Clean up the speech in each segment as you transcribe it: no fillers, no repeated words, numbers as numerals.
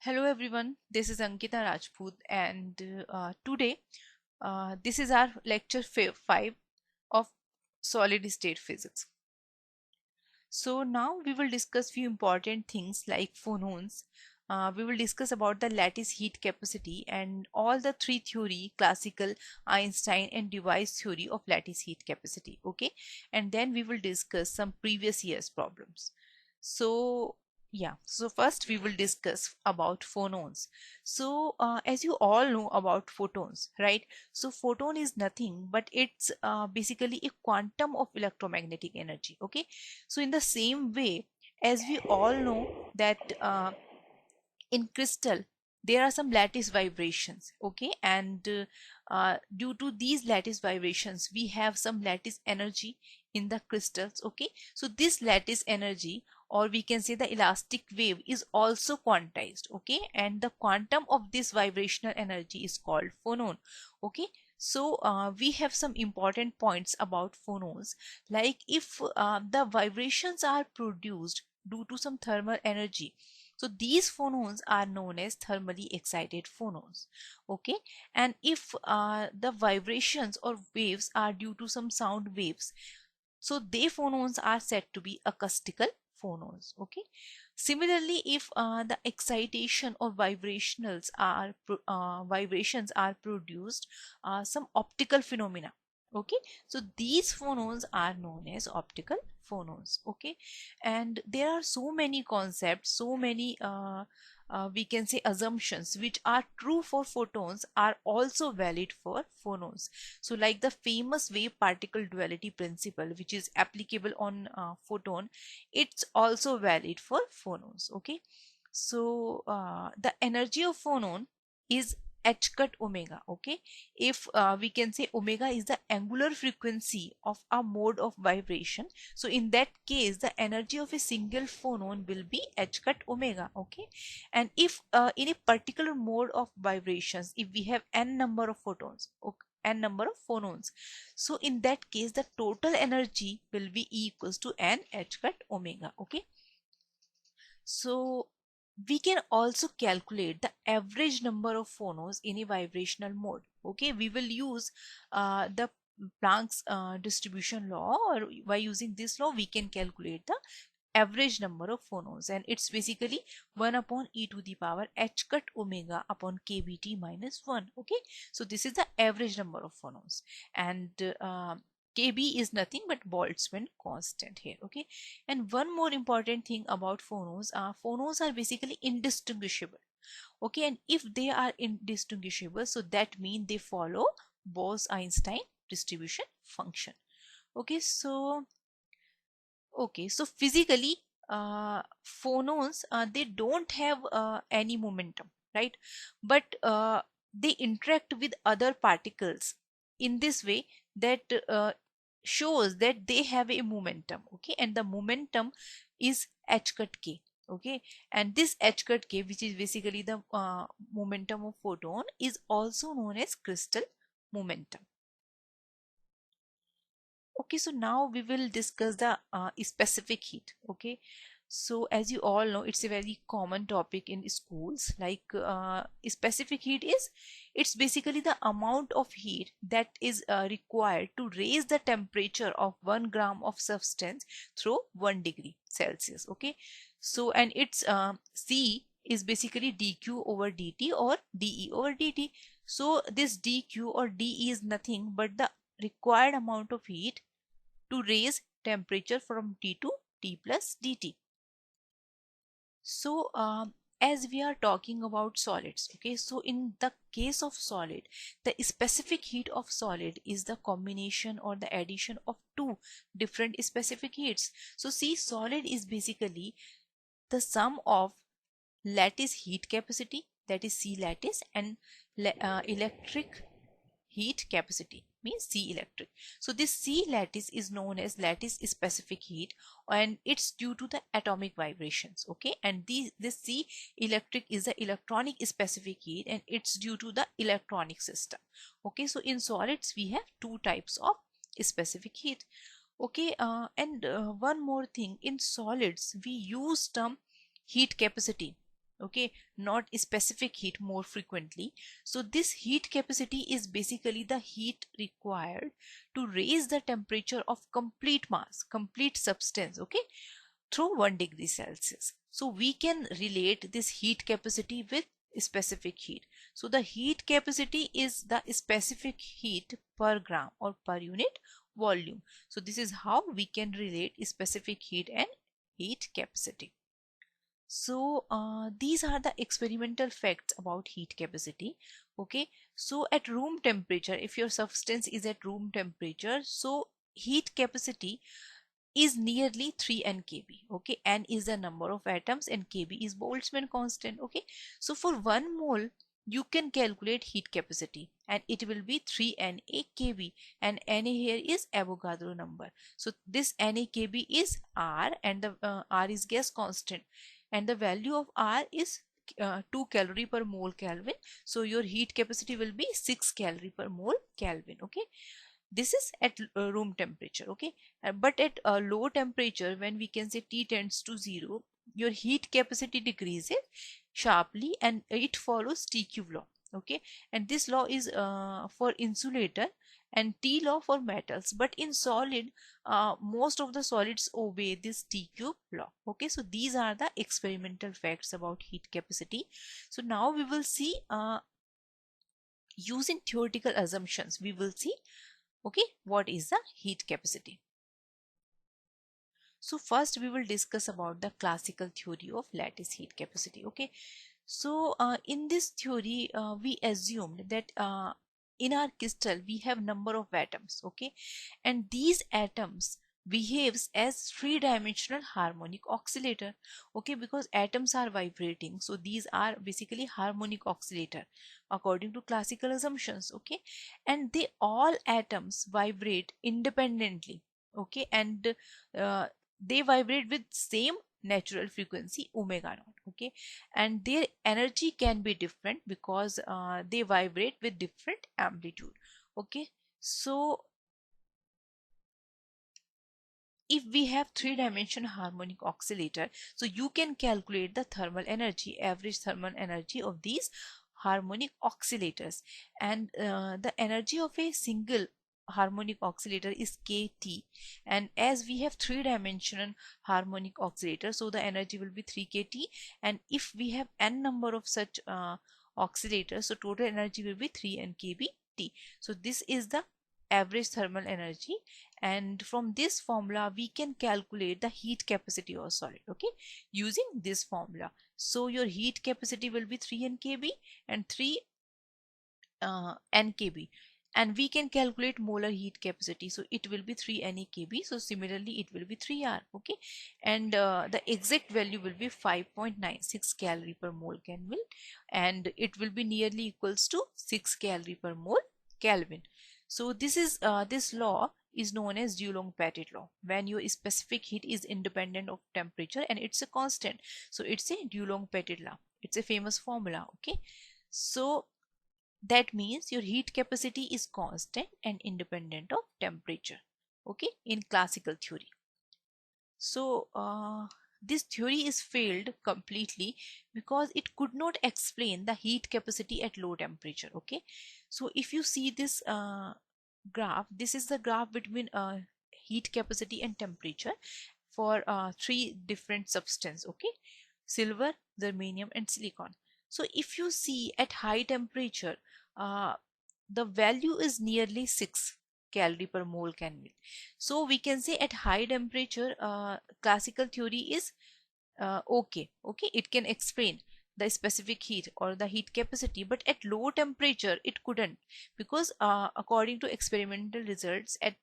Hello everyone, this is Ankita Rajput and today this is our lecture 5 of solid state physics. So now we will discuss few important things like phonons. We will discuss about the lattice heat capacity and all the three theory, classical, Einstein and device theory of lattice heat capacity. Okay, and then we will discuss some previous year's problems. So yeah, so first we will discuss about phonons. So as you all know about photons, right? So photon is nothing but it's basically a quantum of electromagnetic energy. Okay, so in the same way, as we all know that in crystal there are some lattice vibrations, okay, and due to these lattice vibrations we have some lattice energy in the crystals, okay. So this lattice energy, or we can say the elastic wave, is also quantized, okay, and the quantum of this vibrational energy is called phonon, okay. So we have some important points about phonons, like if the vibrations are produced due to some thermal energy, so these phonons are known as thermally excited phonons, okay. And if the vibrations or waves are due to some sound waves, so they phonons are said to be acoustical phonons, okay. Similarly, if the excitation or vibrations are produced some optical phenomena, okay, so these phonons are known as optical phonons, okay. And there are so many concepts, so many we can say assumptions which are true for photons are also valid for phonons. So like the famous wave particle duality principle, which is applicable on photon, it's also valid for phonons, okay. So the energy of phonon is h cut omega, okay. If we can say omega is the angular frequency of a mode of vibration, so in that case the energy of a single phonon will be h cut omega, okay. And if in a particular mode of vibrations, if we have n number of photons, okay, n number of phonons, so in that case the total energy will be equals to n h cut omega, okay. So we can also calculate the average number of phonos in a vibrational mode, okay. We will use the Planck's distribution law, or by using this law we can calculate the average number of phonos, and it's basically 1 upon e to the power h cut omega upon kbt minus 1, okay. So this is the average number of phonos, and kb is nothing but Boltzmann constant here, okay. And one more important thing about phonos are basically indistinguishable, okay. And if they are indistinguishable, so that means they follow Bose-Einstein distribution function, okay. So physically, phonons they don't have any momentum, right? But they interact with other particles in this way that shows that they have a momentum, okay. And the momentum is h cut k, okay. And this h cut k, which is basically the momentum of photon, is also known as crystal momentum. Okay, so now we will discuss the specific heat. Okay, so as you all know, it's a very common topic in schools. Like specific heat is, it's basically the amount of heat that is required to raise the temperature of 1 gram of substance through 1 degree Celsius. Okay, so and it's C is basically dq over dt or dE over dt. So this dq or dE is nothing but the required amount of heat to raise temperature from T to T plus dt. So as we are talking about solids, okay, so in the case of solid, the specific heat of solid is the combination or the addition of two different specific heats. So see, solid is basically the sum of lattice heat capacity, that is C lattice, and electric heat capacity, means C electric. So this C lattice is known as lattice specific heat, and it's due to the atomic vibrations, okay. And this C electric is the electronic specific heat, and it's due to the electronic system, okay. So in solids we have two types of specific heat, okay. And one more thing, in solids we use term heat capacity, okay, not specific heat more frequently. So this heat capacity is basically the heat required to raise the temperature of complete mass, complete substance, okay, through 1 degree Celsius. So we can relate this heat capacity with specific heat. So the heat capacity is the specific heat per gram or per unit volume. So this is how we can relate specific heat and heat capacity. So these are the experimental facts about heat capacity. Okay, so at room temperature, if your substance is at room temperature, so heat capacity is nearly 3 nkb. Okay, n is the number of atoms and kb is Boltzmann constant. Okay, so for 1 mole you can calculate heat capacity and it will be 3 NaKb, and Na here is Avogadro number. So this NaKb is R, and the R is gas constant, and the value of R is 2 calorie per mole Kelvin. So your heat capacity will be 6 calorie per mole Kelvin. Okay, this is at room temperature. Okay, but at a low temperature, when we can say T tends to 0, your heat capacity decreases sharply and it follows TQ law. Okay, and this law is for insulator and T law for metals, but in solid most of the solids obey this TQ law. Okay, so these are the experimental facts about heat capacity. So now we will see using theoretical assumptions, we will see, okay, what is the heat capacity. So first we will discuss about the classical theory of lattice heat capacity. Okay, so in this theory we assumed that in our crystal we have number of atoms, okay, and these atoms behaves as three-dimensional harmonic oscillator. Okay, because atoms are vibrating, so these are basically harmonic oscillator according to classical assumptions. Okay, and they all atoms vibrate independently. Okay, and uh, they vibrate with same natural frequency omega naught. Okay, and their energy can be different because they vibrate with different amplitude. Okay, so if we have three-dimensional harmonic oscillator, so you can calculate the thermal energy, average thermal energy of these harmonic oscillators, and the energy of a single harmonic oscillator is kT, and as we have three-dimensional harmonic oscillator, so the energy will be 3 kT, and if we have n number of such oscillators, so total energy will be 3 nkBT. So this is the average thermal energy, and from this formula we can calculate the heat capacity of solid, okay, using this formula. So your heat capacity will be 3 nkb and 3 nkb, and we can calculate molar heat capacity, so it will be 3 NaKb. So similarly it will be 3R. Okay, and the exact value will be 5.96 calorie per mole Kelvin, and it will be nearly equals to 6 calorie per mole Kelvin. So this is this law is known as Dulong-Pettit law, when your specific heat is independent of temperature and it's a constant. So it's a Dulong-Pettit law. It's a famous formula. Okay, so that means your heat capacity is constant and independent of temperature. Okay, in classical theory. So this theory is failed completely because it could not explain the heat capacity at low temperature. Okay, so if you see this graph, this is the graph between heat capacity and temperature for three different substances. Okay, silver, germanium and silicon. So if you see at high temperature, uh, the value is nearly 6 calorie per mole Kelvin. So we can say at high temperature classical theory is okay, it can explain the specific heat or the heat capacity, but at low temperature it couldn't, because according to experimental results at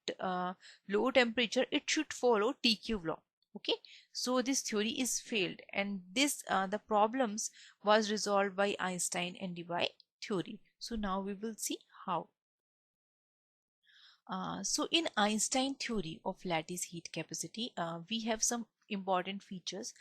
low temperature it should follow TQ law. Okay, so this theory is failed, and this the problems was resolved by Einstein and Debye theory. So now we will see how. So in Einstein theory of lattice heat capacity, we have some important features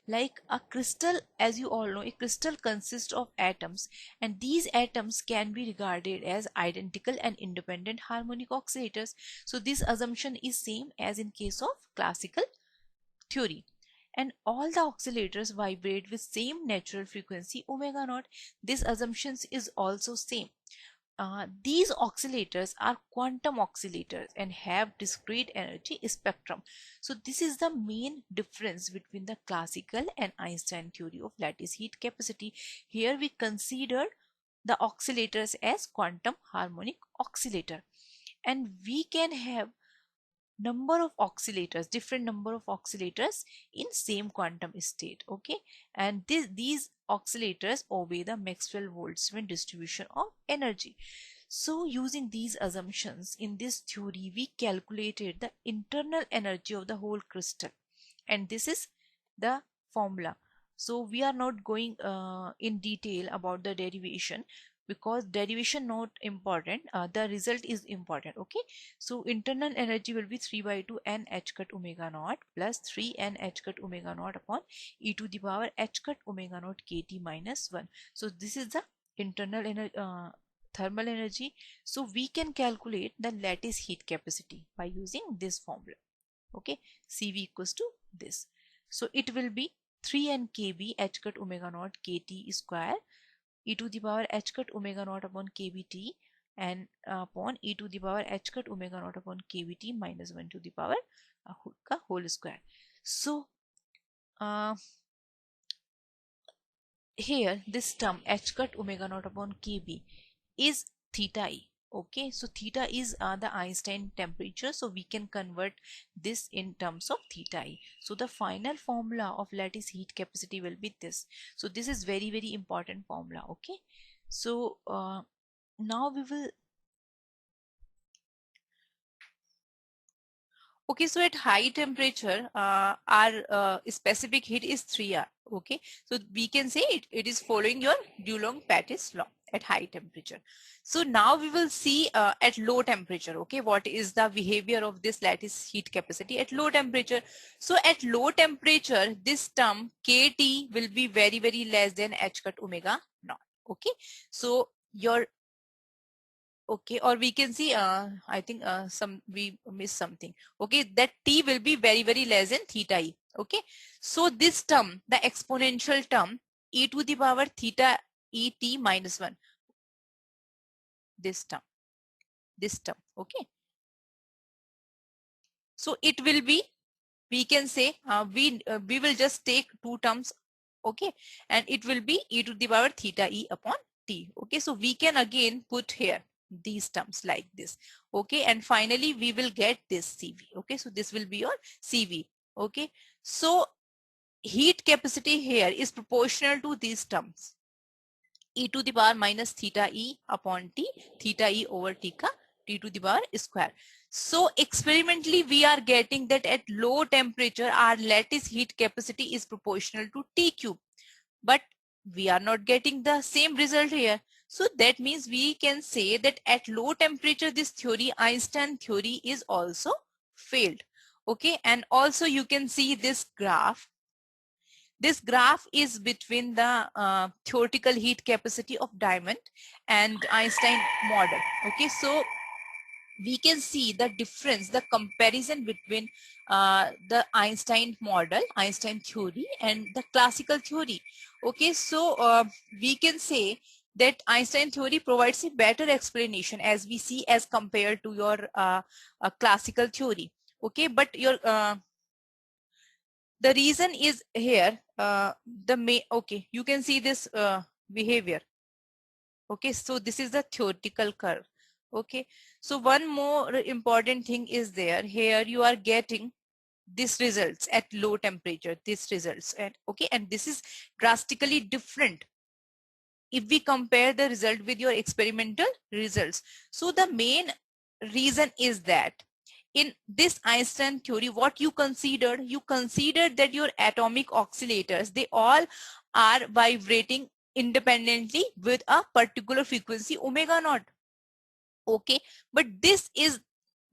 like a crystal. As you all know, a crystal consists of atoms, and these atoms can be regarded as identical and independent harmonic oscillators. So this assumption is same as in case of classical theory. and all the oscillators vibrate with same natural frequency omega naught. This assumption is also same. These oscillators are quantum oscillators and have discrete energy spectrum. So this is the main difference between the classical and Einstein theory of lattice heat capacity. Here we consider the oscillators as quantum harmonic oscillator, and we can have number of oscillators, different number of oscillators in same quantum state. Okay, and these oscillators obey the Maxwell-Boltzmann distribution of energy. So using these assumptions in this theory, we calculated the internal energy of the whole crystal, and this is the formula. So we are not going in detail about the derivation, because derivation not important, the result is important. Okay, so internal energy will be 3 by 2 n h cut omega naught plus 3 n h cut omega naught upon e to the power h cut omega naught kt minus 1. So this is the internal thermal energy. So we can calculate the lattice heat capacity by using this formula. Okay, Cv equals to this. So it will be 3n kb h cut omega naught kt square e to the power h cut omega naught upon kbt and upon e to the power h cut omega naught upon kbt minus 1 to the power ka whole square. So here this term h cut omega naught upon kb is theta e. Okay, so theta is the Einstein temperature, so we can convert this in terms of theta e. So the final formula of lattice heat capacity will be this. So this is very important formula. Okay, so now we will. Okay, so at high temperature, our specific heat is 3R. Okay, so we can say it is following your Dulong-Patis law at high temperature. So now we will see at low temperature, okay, what is the behavior of this lattice heat capacity at low temperature. So at low temperature, this term KT will be very less than h cut omega naught. Okay, so your okay, or we can see I think we missed something. Okay, that t will be very less than theta e. Okay, so this term, the exponential term e to the power theta e t minus 1, this term. Okay, so it will be, we can say we will just take two terms. Okay, and it will be e to the power theta e upon t. Okay, so we can again put here these terms like this. Okay, and finally we will get this Cv. Okay, so this will be your Cv. Okay, so heat capacity here is proportional to these terms, e to the power minus theta e upon t, theta e over t ka t to the power square. So experimentally we are getting that at low temperature our lattice heat capacity is proportional to T cube, but we are not getting the same result here. So that means we can say that at low temperature this theory, Einstein theory, is also failed. Okay, and also you can see this graph. This graph is between the theoretical heat capacity of diamond and Einstein model. Okay, so we can see the difference, the comparison between the Einstein model, Einstein theory, and the classical theory. Okay, so we can say that Einstein theory provides a better explanation, as we see, as compared to your classical theory. Okay, but your the reason is here okay, you can see this behavior. Okay, so this is the theoretical curve. Okay, so one more important thing is there. Here you are getting these results at low temperature, these results, and okay, and this is drastically different if we compare the result with your experimental results. So the main reason is that in this Einstein theory, what you considered that your atomic oscillators, they all are vibrating independently with a particular frequency omega naught. Okay, but this is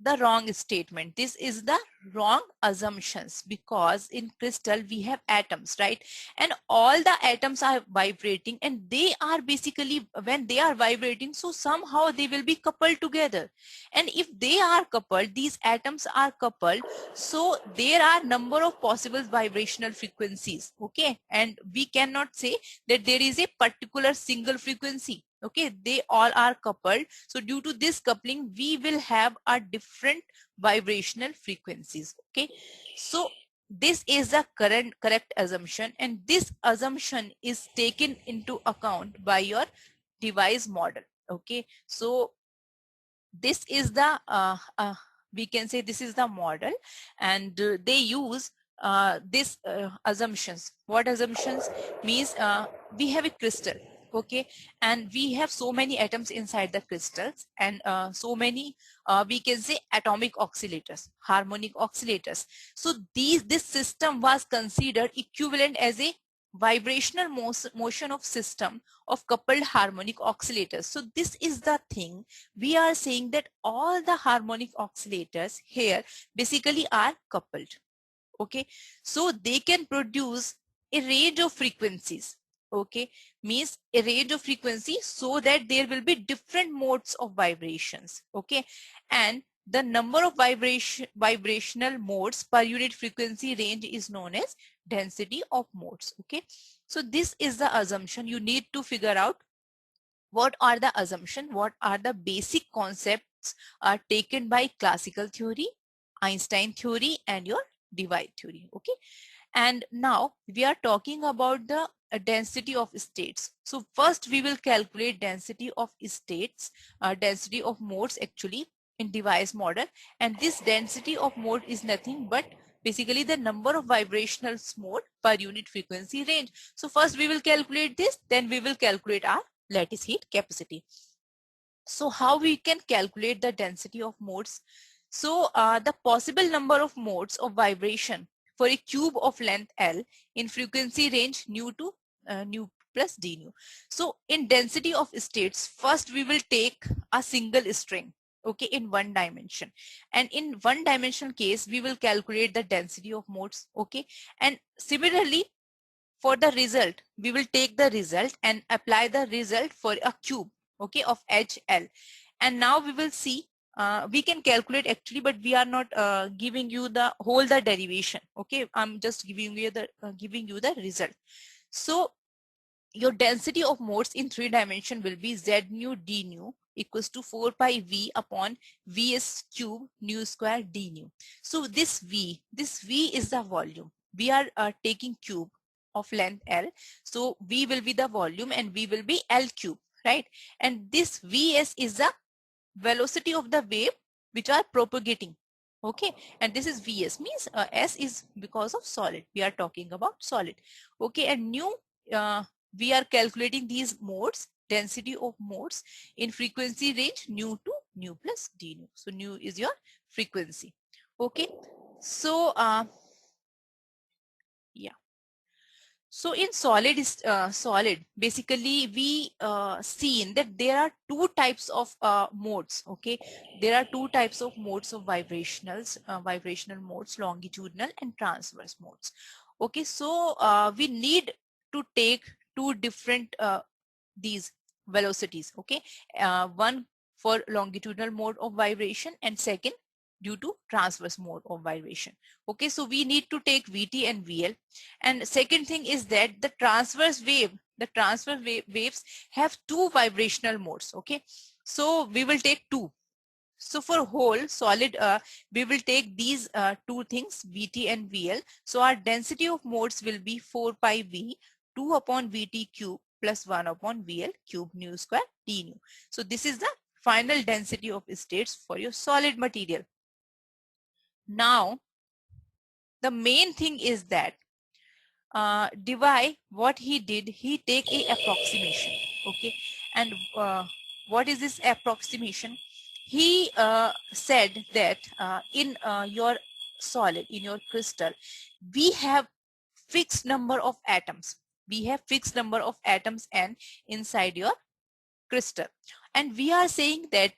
the wrong statement. This is the wrong assumptions, because in crystal we have atoms, right? And all the atoms are vibrating, and they are basically, when they are vibrating, so somehow they will be coupled together. And if they are coupled, these atoms are coupled, so there are number of possible vibrational frequencies, okay? And we cannot say that there is a particular single frequency, okay? They all are coupled, so due to this coupling we will have a different vibrational frequencies, okay? So this is the correct assumption, and this assumption is taken into account by your device model, okay? So this is the we can say this is the model, and they use this assumptions. What assumptions means? We have a crystal, okay, and we have so many atoms inside the crystals, and so many we can say atomic oscillators, harmonic oscillators. So this system was considered equivalent as a vibrational motion of system of coupled harmonic oscillators. So this is the thing we are saying, that all the harmonic oscillators here basically are coupled, okay? So they can produce a range of frequencies, okay? Means a range of frequencies, so that there will be different modes of vibrations, okay? And the number of vibrational modes per unit frequency range is known as density of modes, okay? So this is the assumption. You need to figure out what are the assumption, what are the basic concepts are taken by classical theory, Einstein theory, and your divide theory, okay? And now we are talking about the density of states. So first we will calculate density of states, density of modes actually in device model. And this density of mode is nothing but basically the number of vibrational mode per unit frequency range. So first we will calculate this, then we will calculate our lattice heat capacity. So how we can calculate the density of modes? So the possible number of modes of vibration for a cube of length L in frequency range nu to nu plus d nu. So in density of states, first we will take a single string, okay, in one dimension. And in one dimensional case, we will calculate the density of modes, okay. And similarly, for the result, we will take the result and apply the result for a cube, okay, of HL. And now we will see, we can calculate actually, but we are not giving you the whole the derivation, okay. I'm just giving you the result. So your density of modes in 3 dimension will be Z nu d nu equals to 4 pi V upon Vs cube nu square d nu. So this V is the volume. We are taking cube of length L. So V will be the volume and V will be L cube, right? And this Vs is the velocity of the wave which are propagating, okay. And this is Vs, means S is because of solid. We are talking about solid, okay. And nu, we are calculating these modes, density of modes in frequency range nu to nu plus d nu. So nu is your frequency, okay. So yeah. So in solid, basically we seen that there are two types of modes, okay. There are two types of modes of vibrational modes, longitudinal and transverse modes, okay. So we need to take two different these velocities, okay. One for longitudinal mode of vibration, and second due to transverse mode of vibration, okay. So we need to take Vt and Vl. And second thing is that the transverse waves have two vibrational modes, okay. So we will take two. So for whole solid, we will take these two things, Vt and Vl. So our density of modes will be 4 pi V 2 upon Vt cube plus 1 upon Vl cube nu square d nu. So this is the final density of states for your solid material. Now the main thing is that Debye, what he did, he take a approximation, okay. And what is this approximation? He said that in your solid, in your crystal, we have fixed number of atoms. We have fixed number of atoms and inside your crystal. And we are saying that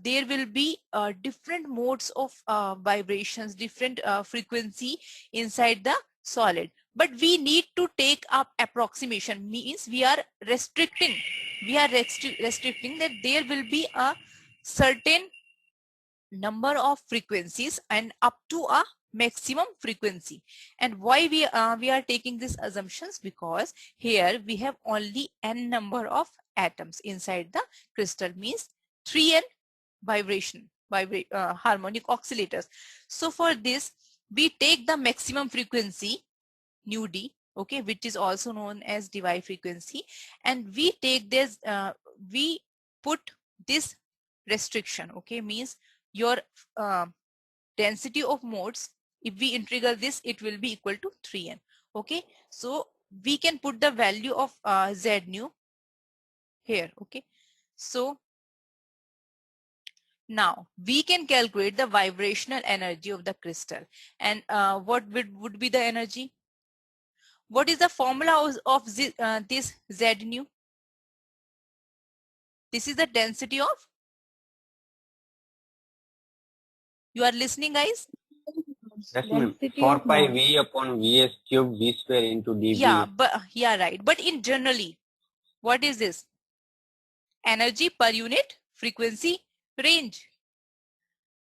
there will be different modes of vibrations, different frequency inside the solid. But we need to take up approximation, means we are restricting that there will be a certain number of frequencies and up to a maximum frequency. And why we are taking these assumptions? Because here we have only n number of atoms inside the crystal, means 3n harmonic oscillators. So for this we take the maximum frequency nu d, okay, which is also known as Debye frequency, and we take this we put this restriction, okay, means your density of modes, if we integral this, it will be equal to 3n. Okay, so we can put the value of z nu here. Okay, so now we can calculate the vibrational energy of the crystal. And what would be the energy? What is the formula of this z nu? This is the density of, you are listening, guys? Yes, ma'am. 4 pi V upon Vs cube V square into dV. Yeah, but yeah, right. But in generally, what is this? Energy per unit frequency range,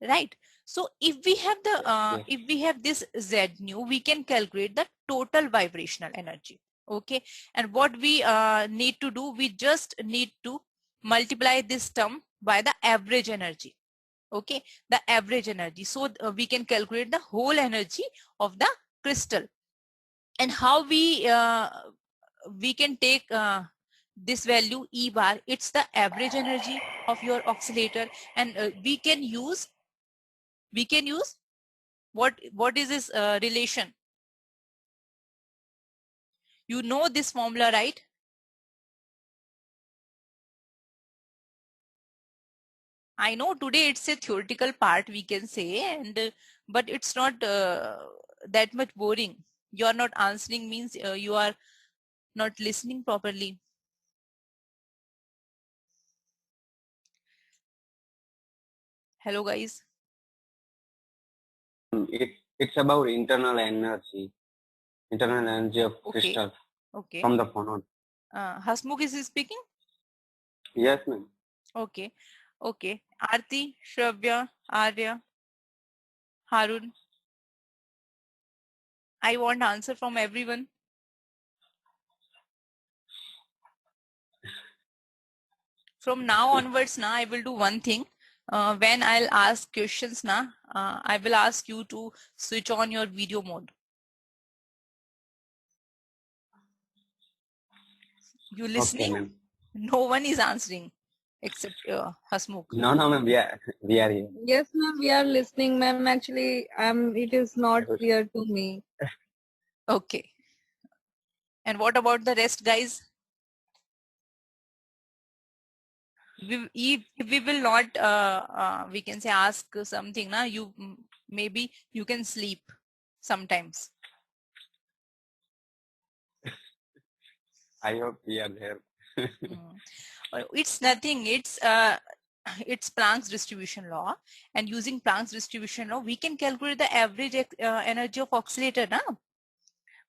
right? So if we have the Yes. if we have this z nu, we can calculate the total vibrational energy. Okay, and what we need to do, we just need to multiply this term by the average energy. Okay, the average energy, so we can calculate the whole energy of the crystal. And how we can take this value E bar, it's the average energy of your oscillator. And we can use what is this relation? You know this formula, right? I know today it's a theoretical part, we can say, and but it's not that much boring. You are not answering, means you are not listening properly. Hello, guys. It's about internal energy of Okay. crystal Okay. from the phonon. Hasmukh is speaking? Yes, ma'am. Okay. Okay. Aarti, Shravya, Arya, Harun. I want answer from everyone. From now onwards, now I will do one thing. When I'll ask questions now, I will ask you to switch on your video mode. You listening? Okay, No one is answering except Hasmukh. No, ma'am. We are here. Yes, ma'am, we are listening, ma'am. Actually, it is not clear to me. Okay. And what about the rest, guys? If we will not, we can say, ask something, na, you maybe you can sleep sometimes. I hope we are there. It's nothing. It's Planck's distribution law, and using Planck's distribution law, we can calculate the average energy of oscillator now.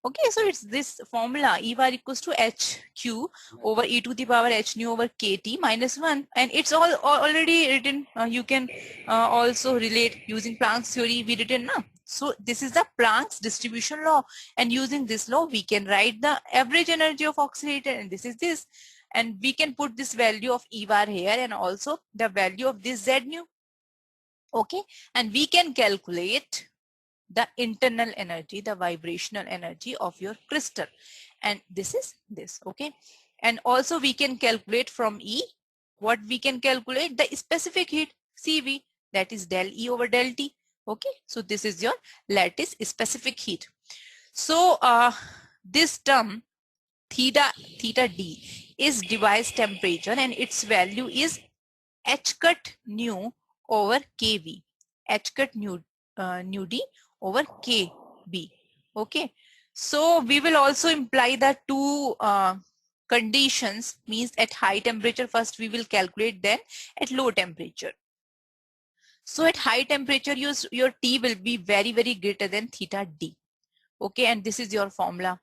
Okay, so it's this formula, E bar equals to HQ over e to the power h nu over kt minus 1, and it's already written. You can also relate using Planck's theory, we written now. So this is the Planck's distribution law, and using this law we can write the average energy of oscillator, and this is this, and we can put this value of E bar here and also the value of this Z nu. Okay, and we can calculate the internal energy, the vibrational energy of your crystal, and this is this. Okay, and also we can calculate from E, what we can calculate, the specific heat CV, that is del E over del T. Okay, so this is your lattice specific heat. So this term theta D is device temperature, and its value is h cut nu over kV, h cut nu d over kb. Okay, so we will also imply the two conditions means at high temperature first we will calculate, then at low temperature. So at high temperature your T will be very greater than theta D. Okay, and this is your formula.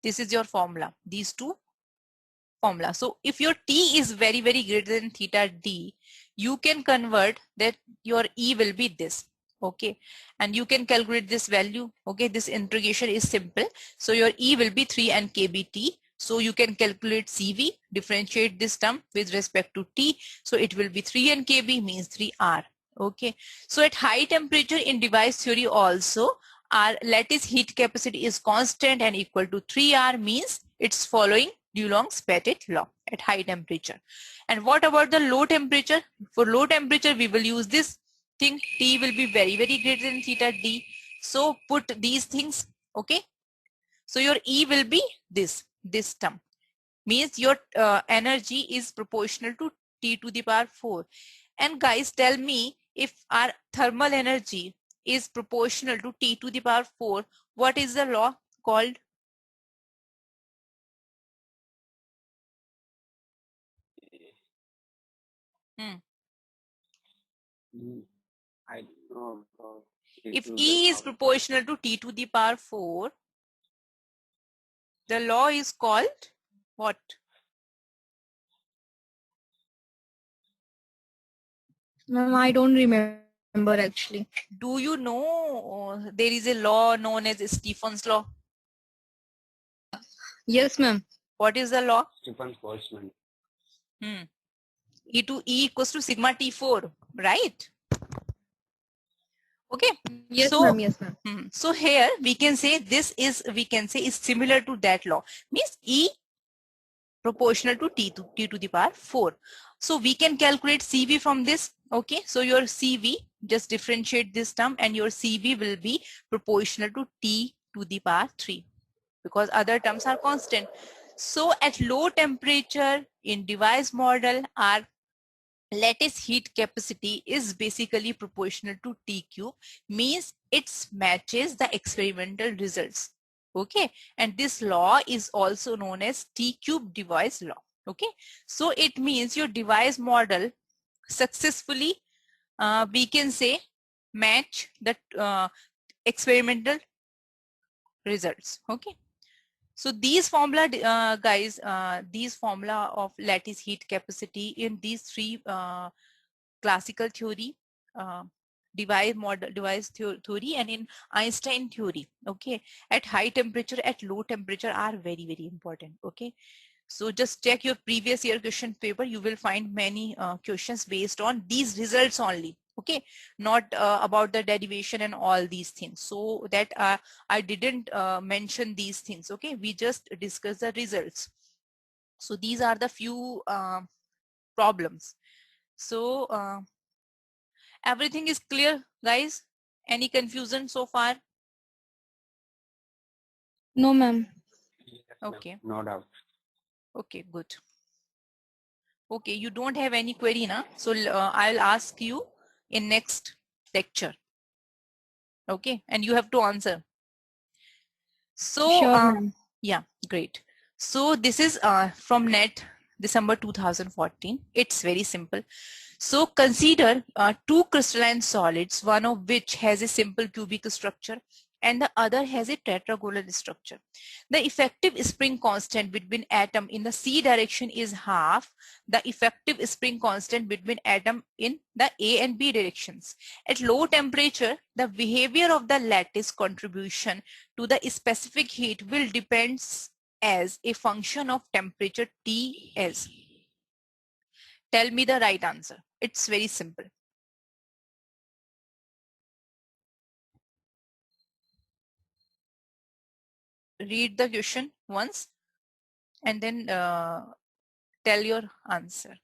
This is your formula, these two formula. So if your T is very greater than theta D, you can convert that your E will be this. Okay, and you can calculate this value. Okay, this integration is simple. So your E will be 3 N kBT. So you can calculate CV, differentiate this term with respect to T. So it will be 3 N kB means 3 R. Okay, so at high temperature in device theory also, our lattice heat capacity is constant and equal to 3 R, means it's following Dulong's Pettit law at high temperature. And what about the low temperature? For low temperature, we will use this thing. T will be very greater than theta D. So put these things. Okay. So your E will be this term. Means your energy is proportional to T to the power 4. And guys, tell me, if our thermal energy is proportional to T to the power 4, what is the law called? I don't know about If E is proportional to T to the power 4, the law is called what? Ma'am, I don't remember actually. Do you know there is a law known as Stephen's law? Yes, ma'am. What is the law? Stephen's Boltzmann. E to E equals to sigma T4, right? Okay. Yes, so, ma'am. Yes, ma'am. So here we can say this is, is similar to that law. Means E proportional to T to the power 4. So we can calculate CV from this. Okay. So your CV, just differentiate this term, and your CV will be proportional to T to the power 3, because other terms are constant. So at low temperature in device model, our lattice heat capacity is basically proportional to T cube, means it matches the experimental results. Okay, and this law is also known as T cube device law. Okay, so it means your device model successfully, we can say, match the experimental results. Okay. So these formula, guys, these formula of lattice heat capacity in these three classical theory, device theory, and in Einstein theory. Okay, at high temperature, at low temperature are very important. Okay, so just check your previous year question paper. You will find many questions based on these results only. Okay, not about the derivation and all these things. So that I didn't mention these things. Okay, we just discuss the results. So these are the few problems. So everything is clear, guys? Any confusion so far? No, ma'am. Okay. No doubt. Okay, good. Okay, you don't have any query now, so I'll ask you in next lecture. Okay, and you have to answer. So Sure, ma'am. yeah, great. So this is from NET December 2014. It's very simple. So consider two crystalline solids, one of which has a simple cubic structure and the other has a tetragonal structure. The effective spring constant between atom in the C direction is half the effective spring constant between atom in the A and B directions. At low temperature, the behavior of the lattice contribution to the specific heat will depend as a function of temperature Ts. Tell me the right answer. It's very simple. Read the question once and then tell your answer.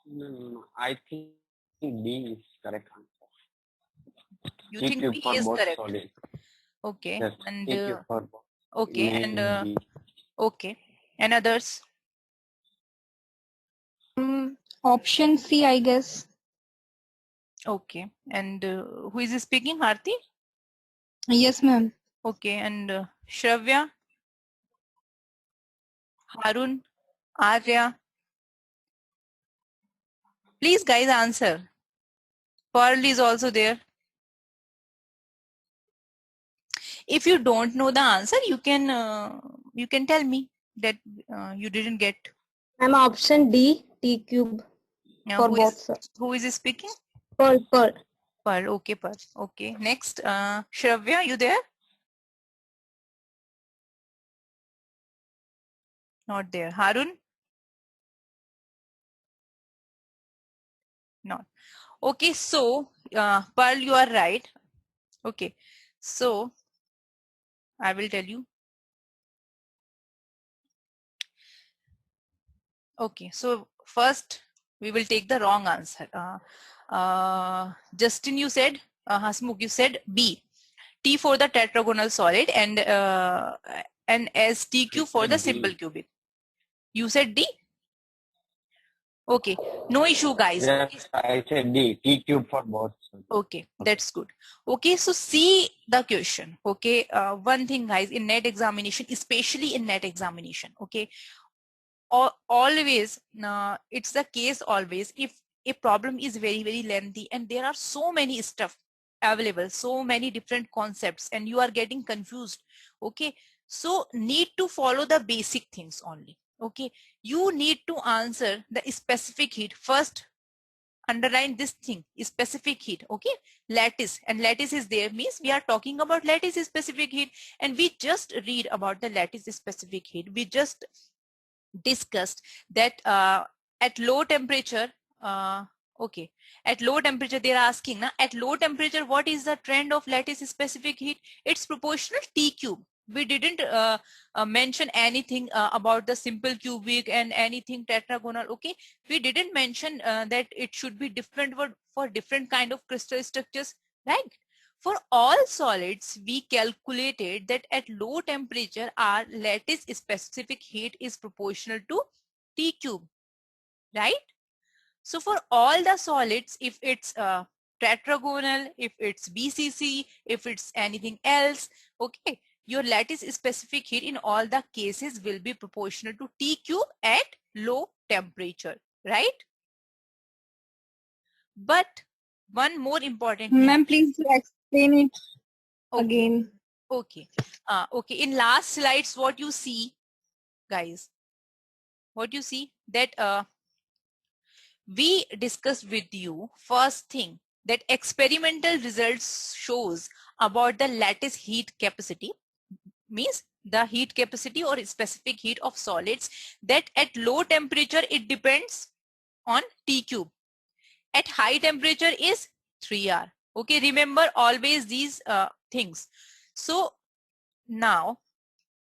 No, I think B is correct answer. You think B for is both correct? solid. Okay. Yes, And TQ for both. okay, A and and B. okay, and others? Option C, I guess. Okay. And who is speaking? Harti? Yes, ma'am. Okay. And Shravya? Harun? Arya? Please, guys, answer. Pearl is also there. If you don't know the answer, you can tell me that you didn't get. I'm option D, T cube for both, sir. Who is speaking? Pearl, Pearl. Pearl. Okay, Pearl. Okay. Next, Shravya, you there? Not there. Harun? Not. Okay. So, Pearl, you are right. Okay. So, I will tell you. Okay. So, first, we will take the wrong answer. Justin, you said, Hasmukh, you said B. T for the tetragonal solid and S TQ for the simple cubic. You said D? Okay, no issue, guys. Yes, I said D, T cube for both. Okay, that's good. Okay, so see the question. Okay, one thing, guys, in NET examination, especially in NET examination, okay, always, it's the case always, if a problem is very, very lengthy and there are so many stuff available, so many different concepts, and you are getting confused, okay, so need to follow the basic things only. Okay, you need to answer the specific heat first. Underline this thing, specific heat. Okay, lattice, and lattice is there, means we are talking about lattice specific heat, and we just read about the lattice specific heat. We just discussed that at low temperature, okay, at low temperature they are asking now, at low temperature what is the trend of lattice specific heat? It's proportional T cube. We didn't mention anything about the simple cubic and anything tetragonal. Okay, we didn't mention that it should be different for different kind of crystal structures, right? For all solids, we calculated that at low temperature, our lattice specific heat is proportional to T cube, right? So for all the solids, if it's tetragonal, if it's BCC, if it's anything else, okay, your lattice specific heat in all the cases will be proportional to T cube at low temperature, right? But one more important thing. Ma'am, please explain it Okay. again. Okay. Okay. In last slides, what you see, guys, what you see that we discussed with you first thing that experimental results shows about the lattice heat capacity, means the heat capacity or specific heat of solids, that at low temperature it depends on T cube. At high temperature is 3R. Okay, remember always these things. So now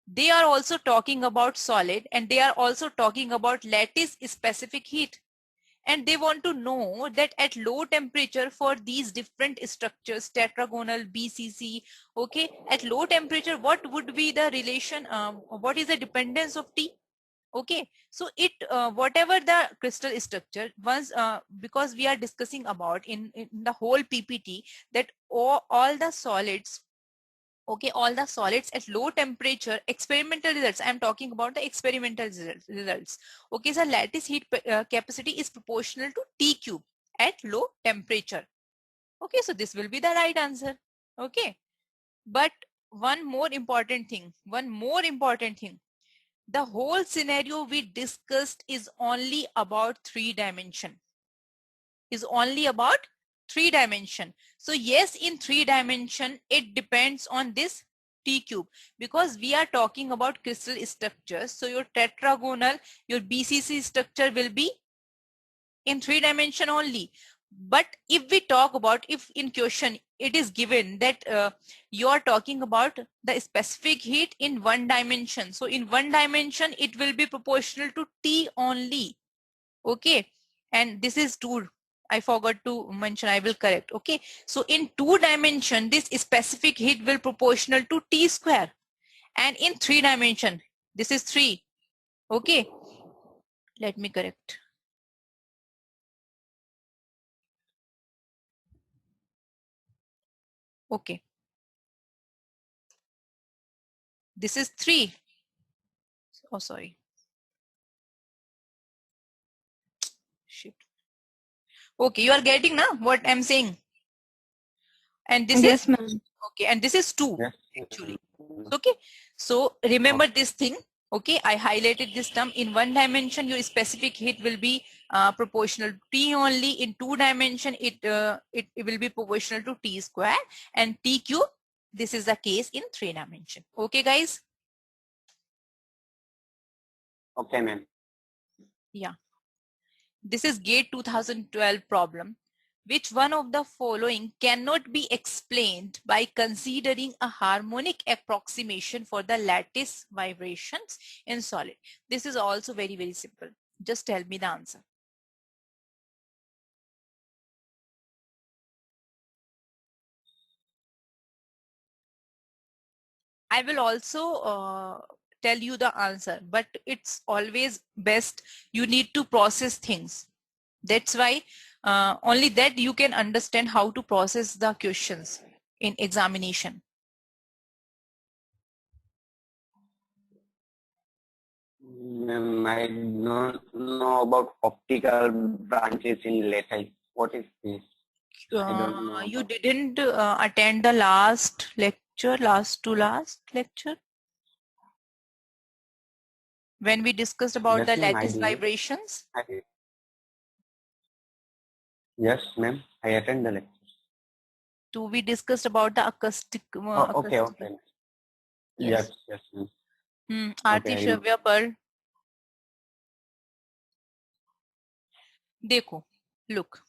they are also talking about solid, and they are also talking about lattice specific heat, and they want to know that at low temperature for these different structures, tetragonal, BCC, okay, at low temperature what would be the relation, what is the dependence of T? Okay, so it whatever the crystal structure once, because we are discussing about in the whole PPT that all the solids, okay, all the solids at low temperature, experimental results, I'm talking about the experimental results. Okay, so lattice heat capacity is proportional to T cube at low temperature. Okay, so this will be the right answer. Okay, but one more important thing, the whole scenario we discussed is only about 3-dimension, is only about 3-dimension. So yes, in 3-dimension, it depends on this T cube, because we are talking about crystal structures. So your tetragonal, your BCC structure will be in 3-dimension only. But if we talk about, if in question it is given that you are talking about the specific heat in 1-dimension. So in 1-dimension, it will be proportional to T only. Okay, and this is 2. I forgot to mention, I will correct. Okay, so in 2-dimension, this specific heat will proportional to T square, and in 3-dimension, this is 3. Okay, let me correct. Okay. This is 3. Oh, sorry. Shit. Okay, you are getting now what I'm saying. And this Yes, is ma'am. okay, and this is 2 Yes. actually. Okay, so remember this thing. Okay, I highlighted this term. In 1 dimension, your specific heat will be proportional to T only. In 2 dimension, it will be proportional to T square, and T cube. This is the case in 3 dimension. Okay, guys. Okay, ma'am. Yeah. This is GATE 2012 problem. Which one of the following cannot be explained by considering a harmonic approximation for the lattice vibrations in solid? This is also very, very simple. Just tell me the answer. I will also tell you the answer, but it's always best you need to process things. That's why only that you can understand how to process the questions in examination. Ma'am, I don't know about optical branches in lattice. What is this? I don't know You about. didn't attend the last lecture, last to last lecture, when we discussed about Yes, the ma'am, I lattice did. vibrations. Yes, ma'am, I attend the lecture. We discussed about the acoustic. Oh, okay, okay. Yes, Yes. yes, ma'am. Aarti Okay, Shravya par. Dekho, look.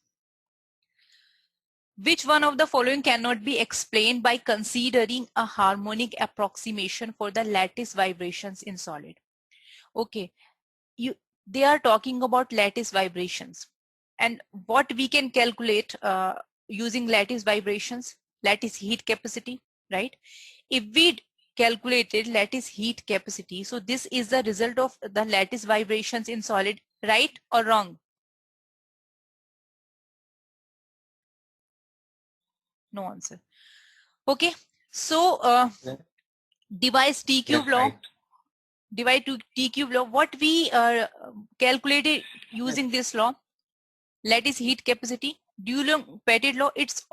Which one of the following cannot be explained by considering a harmonic approximation for the lattice vibrations in solid? Okay, they are talking about lattice vibrations, and what we can calculate using lattice vibrations, lattice heat capacity, right? If we calculated lattice heat capacity, so this is the result of the lattice vibrations in solid, right or wrong? No answer. Okay, so devise T yes, cube law. right. Divide to T cube law. What we calculated using this law, lattice heat capacity, Dulong-Pettit law. It's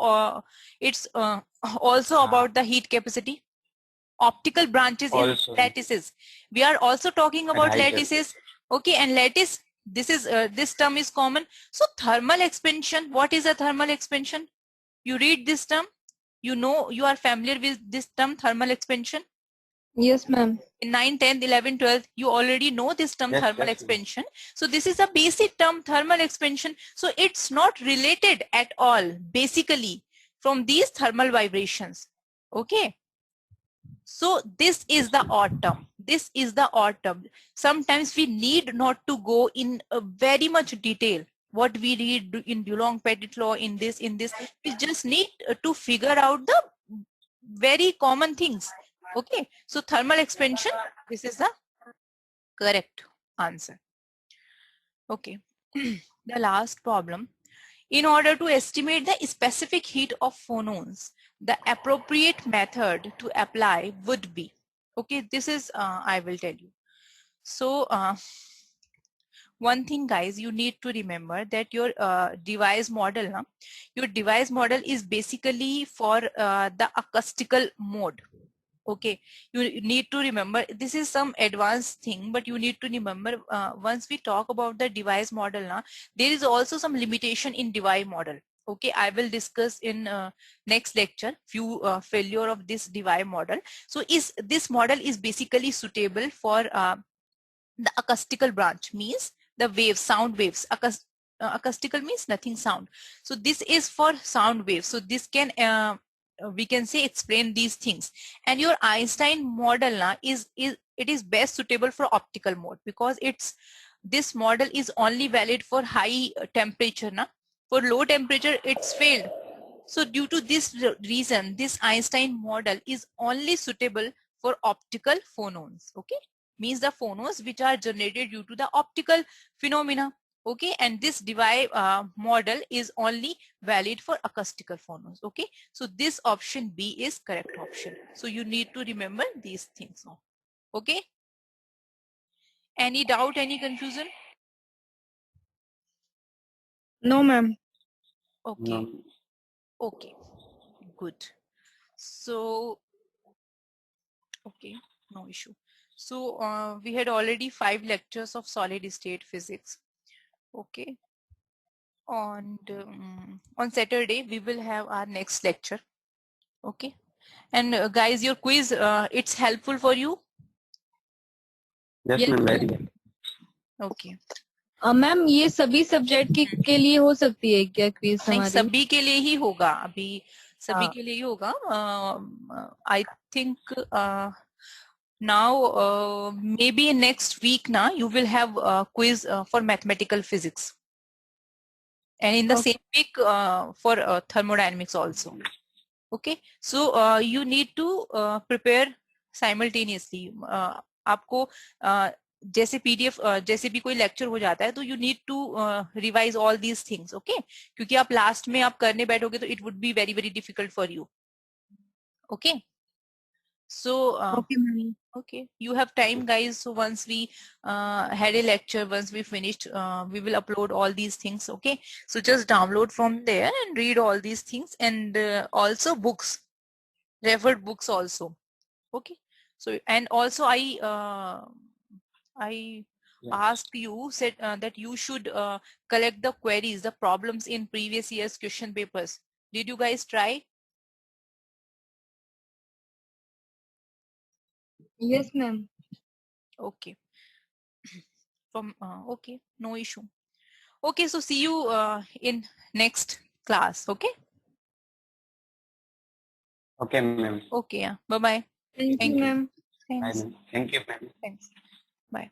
also about the heat capacity. Optical branches in Also, lattices. We are also talking about right. lattices. Okay, and lattice. This is this term is common. So thermal expansion. What is a thermal expansion? You read this term. You know, you are familiar with this term, thermal expansion. Yes, ma'am. In 9, 10, 11, 12, you already know this term, Yes, thermal yes, ma'am. expansion. So this is a basic term, thermal expansion. So it's not related at all, basically, from these thermal vibrations. Okay. So this is the odd term. This is the odd term. Sometimes we need not to go in very much detail. What we read in Dulong-Pettit law, in this, we just need to figure out the very common things. Okay, so thermal expansion, this is the correct answer. Okay, the last problem. In order to estimate the specific heat of phonons, the appropriate method to apply would be, okay, this is, I will tell you. So one thing, guys, you need to remember that your device model, your device model is basically for the acoustical mode. Okay, you need to remember, this is some advanced thing, but you need to remember once we talk about the device model now, there is also some limitation in device model. Okay, I will discuss in next lecture few failure of this device model. So is this model is basically suitable for the acoustical branch, means the waves, sound waves. Acoustical means nothing sound. So this is for sound waves. So this can we can say explain these things. And your Einstein model is it is best suitable for optical mode, because it's this model is only valid for high temperature. For low temperature it's failed. So due to this reason, this Einstein model is only suitable for optical phonons. Okay, means the phonons which are generated due to the optical phenomena. Okay, and this Debye model is only valid for acoustical phonos. Okay, so this option B is correct option. So you need to remember these things now. Okay, any doubt, any confusion? No, ma'am. Okay, No. okay, good. So okay, no issue. So we had already 5 lectures of solid state physics. Okay, on Saturday we will have our next lecture. Okay, and guys, your quiz, it's helpful for you? Yes, Yes, ma'am. Very ma'am. well. Okay. Ma'am ये सभी subject के लिए हो सकती है क्या quiz नहीं, हमारी? सभी के लिए ही होगा, अभी सभी हाँ. के लिए ही होगा. I think now maybe next week na you will have a quiz for mathematical physics, and in the Okay. same week for thermodynamics also. Okay, so you need to prepare simultaneously. आपको जैसे PDF जैसे भी कोई lecture हो जाता है तो you need to revise all these things. Okay, क्योंकि आप लास्ट में आप करने बैठोगे तो it would be very very difficult for you. Okay, so Okay, ma'am. okay, you have time guys. So once we had a lecture, once we finished, we will upload all these things. Okay, so just download from there and read all these things, and also books, referred books also. Okay, so and also I Yeah. asked you, said that you should collect the queries, the problems in previous year's question papers. Did you guys try? Yes, ma'am. Okay, from okay, no issue. Okay, so see you in next class. Okay. Okay, ma'am. Okay, yeah, bye bye. Thank Thank you, you. ma'am. Bye, Thanks. ma'am. Thank you, ma'am. Thanks. Bye.